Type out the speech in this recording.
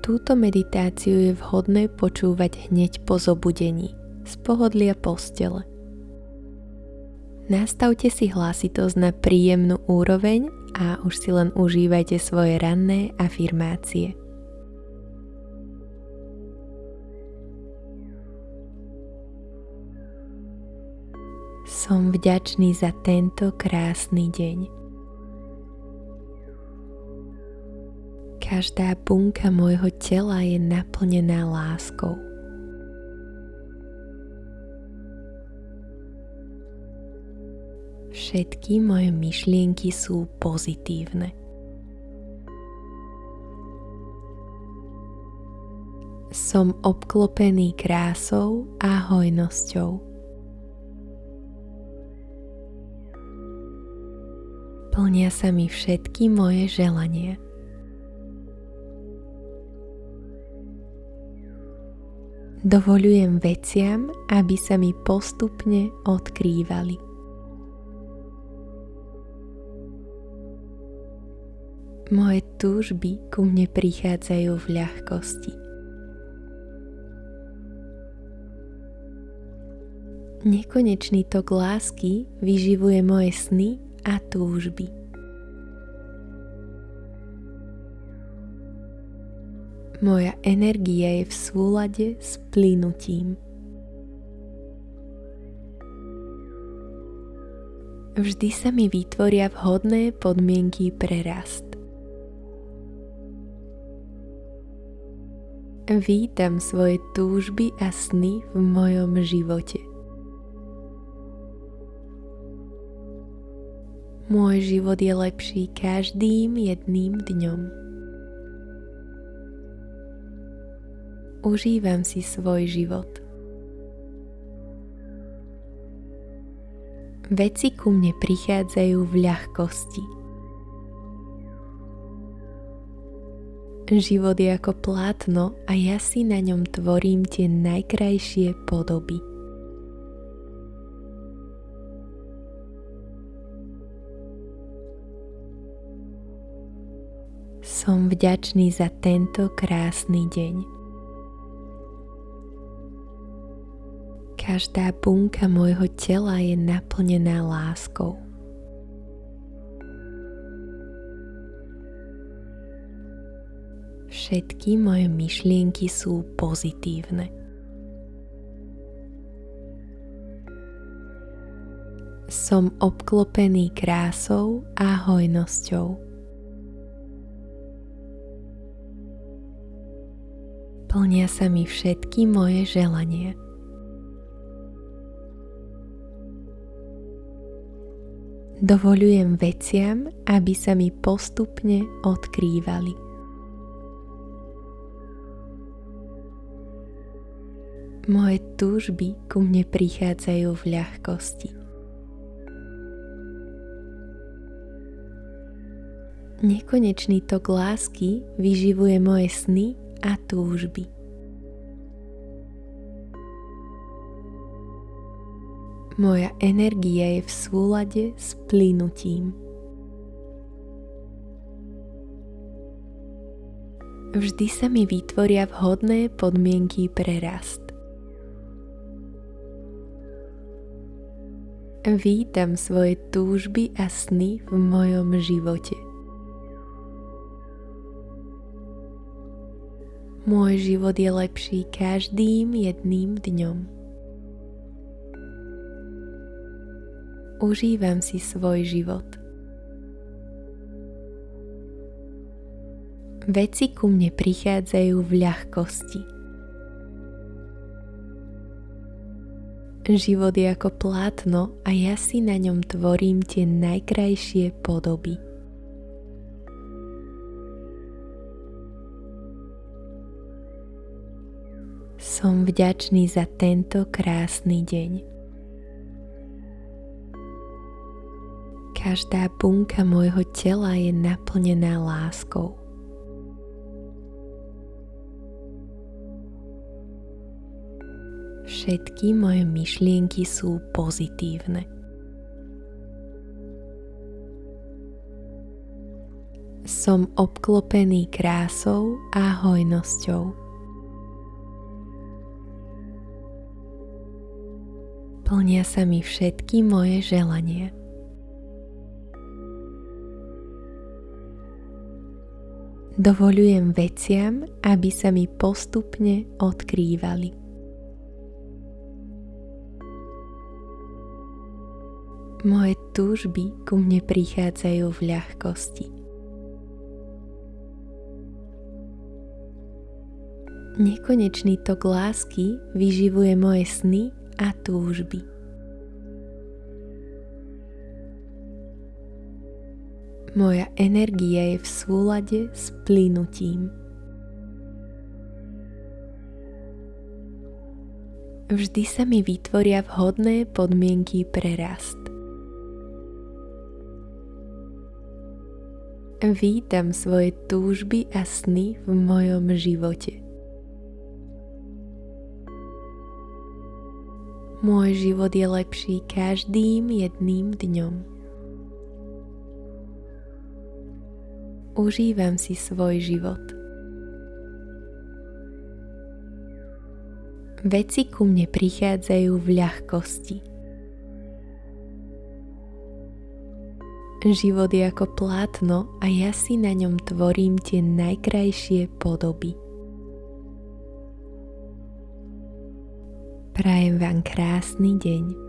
Túto meditáciu je vhodné počúvať hneď po zobudení, z pohodlia postele. Nastavte si hlasitosť na príjemnú úroveň a už si len užívajte svoje ranné afirmácie. Som vďačný za tento krásny deň. Každá bunka môjho tela je naplnená láskou. Všetky moje myšlienky sú pozitívne. Som obklopený krásou a hojnosťou. Plnia sa mi všetky moje želania. Dovoľujem veciam, aby sa mi postupne odkrývali. Moje túžby ku mne prichádzajú v ľahkosti. Nekonečný tok lásky vyživuje moje sny a túžby. Moja energia je v súlade s plynutím. Vždy sa mi vytvoria vhodné podmienky pre rast. Vítam svoje túžby a sny v mojom živote. Môj život je lepší každým jedným dňom. Užívam si svoj život. Veci ku mne prichádzajú v ľahkosti. Život je ako plátno a ja si na ňom tvorím tie najkrajšie podoby. Som vďačný za tento krásny deň. Každá bunka môjho tela je naplnená láskou. Všetky moje myšlienky sú pozitívne. Som obklopený krásou a hojnosťou. Plnia sa mi všetky moje želania. Dovoľujem veciam, aby sa mi postupne odkrývali. Moje túžby ku mne prichádzajú v ľahkosti. Nekonečný tok lásky vyživuje moje sny a túžby. Moja energia je v súlade s plynutím. Vždy sa mi vytvoria vhodné podmienky pre rast. Vítam svoje túžby a sny v mojom živote. Môj život je lepší každým jedným dňom. Užívam si svoj život. Veci ku mne prichádzajú v ľahkosti. Život je ako plátno a ja si na ňom tvorím tie najkrajšie podoby. Som vďačný za tento krásny deň. Každá bunka môjho tela je naplnená láskou. Všetky moje myšlienky sú pozitívne. Som obklopený krásou a hojnosťou. Plnia sa mi všetky moje želania. Dovoľujem veciam, aby sa mi postupne odkrývali. Moje túžby ku mne prichádzajú v ľahkosti. Nekonečný tok lásky vyživuje moje sny a túžby. Moja energia je v súlade s plynutím. Vždy sa mi vytvoria vhodné podmienky pre rast. Vítam svoje túžby a sny v mojom živote. Môj život je lepší každým jedným dňom. Užívam si svoj život. Veci ku mne prichádzajú v ľahkosti. Život je ako plátno a ja si na ňom tvorím tie najkrajšie podoby. Prajem vám krásny deň.